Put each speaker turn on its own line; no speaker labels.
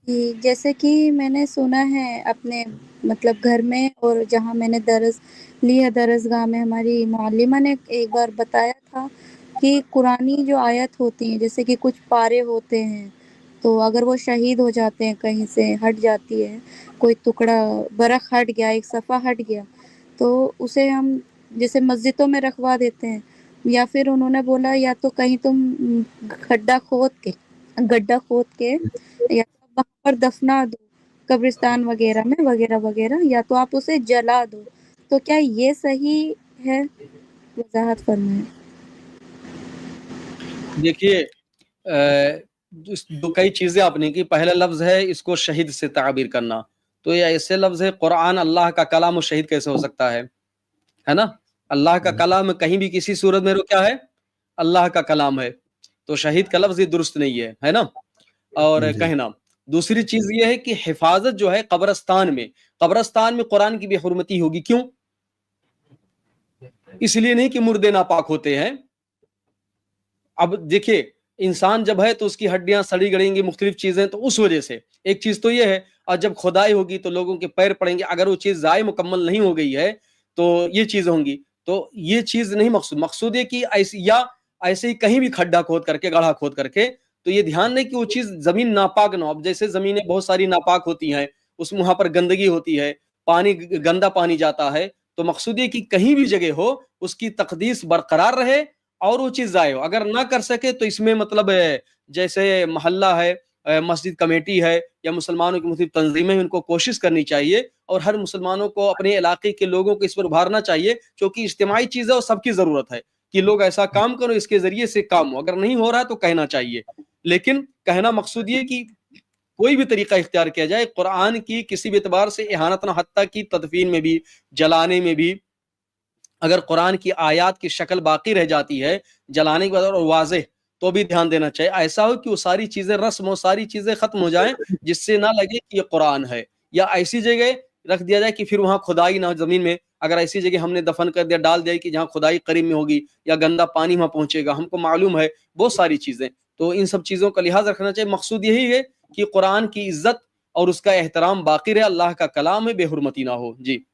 جیسے کہ میں نے سنا ہے اپنے مطلب گھر میں، اور جہاں میں نے درس لیا درسگاہ میں، ہماری معلمہ نے ایک بار بتایا تھا کہ قرآنی جو آیت ہوتی ہیں، جیسے کہ کچھ پارے ہوتے ہیں، تو اگر وہ شہید ہو جاتے ہیں، کہیں سے ہٹ جاتی ہے، کوئی ٹکڑا برخ ہٹ گیا، ایک صفحہ ہٹ گیا، تو اسے ہم جیسے مسجدوں میں رکھوا دیتے ہیں، یا پھر انہوں نے بولا یا تو کہیں تم گڈھا کھود کے یا تو آپ وہاں پر دفنا دو، قبرستان وغیرہ میں وغیرہ وغیرہ، یا تو آپ اسے جلا دو۔ تو کیا یہ صحیح ہے؟ وضاحت فرمائیں۔
دیکھیے کئی چیزیں آپ نے کی. پہلا لفظ ہے اس کو شہید سے تعبیر کرنا، تو یہ ایسے لفظ ہے، قرآن اللہ کا کلام و شہید کیسے ہو سکتا ہے نا؟ اللہ کا کلام کہیں بھی کسی صورت میں کیا ہے؟ اللہ کا کلام ہے، تو شہید کا لفظ یہ درست نہیں ہے نا؟ اور
جی
کہنا دوسری چیز یہ ہے کہ حفاظت جو ہے قبرستان میں قرآن کی بے حرمتی ہوگی. کیوں؟ اس لیے نہیں کہ مردے ناپاک ہوتے ہیں. اب دیکھیے انسان جب ہے تو اس کی ہڈیاں سڑی گڑیں گی، مختلف چیزیں، تو اس وجہ سے ایک چیز تو یہ ہے. اور جب کھدائی ہوگی تو لوگوں کے پیر پڑیں گے، اگر وہ چیز ضائع مکمل نہیں ہو گئی ہے تو یہ چیز ہوں گی. تو یہ چیز نہیں مقصود ہے کہ ایسے ہی کہیں بھی کھڈا کھود کر کے، گڑھا کھود کر کے، تو یہ دھیان نہیں کہ وہ چیز زمین ناپاک نہ ہو. اب جیسے زمینیں بہت ساری ناپاک ہوتی ہیں، اس میں وہاں پر گندگی ہوتی ہے، پانی گندا پانی جاتا ہے، تو مقصود یہ کہ کہیں بھی جگہ ہو اس کی تقدیس برقرار رہے اور وہ چیز ضائع ہو. اگر نہ کر سکے تو اس میں مطلب جیسے محلہ ہے، مسجد کمیٹی ہے، یا مسلمانوں کی مختلف تنظیمیں، ان کو کوشش کرنی چاہیے اور ہر مسلمانوں کو اپنے علاقے کے لوگوں کو اس پر ابھارنا چاہیے، کیونکہ اجتماعی چیز ہے اور سب کی ضرورت ہے کہ لوگ ایسا کام کرو، اس کے ذریعے سے کام ہو. اگر نہیں ہو رہا ہے تو کہنا چاہیے، لیکن کہنا مقصود یہ کہ کوئی بھی طریقہ اختیار کیا جائے، قرآن کی کسی بھی اعتبار سے اہانت نہ، حتیٰ کی تدفین میں بھی، جلانے میں بھی، اگر قرآن کی آیات کی شکل باقی رہ جاتی ہے جلانے کے بعد اور واضح، تو بھی دھیان دینا چاہیے. ایسا ہو کہ وہ ساری چیزیں رسم و ساری چیزیں ختم ہو جائیں، جس سے نہ لگے کہ یہ قرآن ہے. یا ایسی جگہ رکھ دیا جائے کہ پھر وہاں کھدائی نہ، زمین میں اگر ایسی جگہ ہم نے دفن کر دیا، ڈال دیا کہ جہاں کھدائی قریب میں ہوگی یا گندا پانی وہاں پہنچے گا، ہم کو معلوم ہے بہت ساری چیزیں. تو ان سب چیزوں کا لحاظ رکھنا چاہیے. مقصود یہی ہے کہ قرآن کی عزت اور اس کا احترام باقی رہے، اللہ کا کلام ہے، بے حرمتی نہ ہو. جی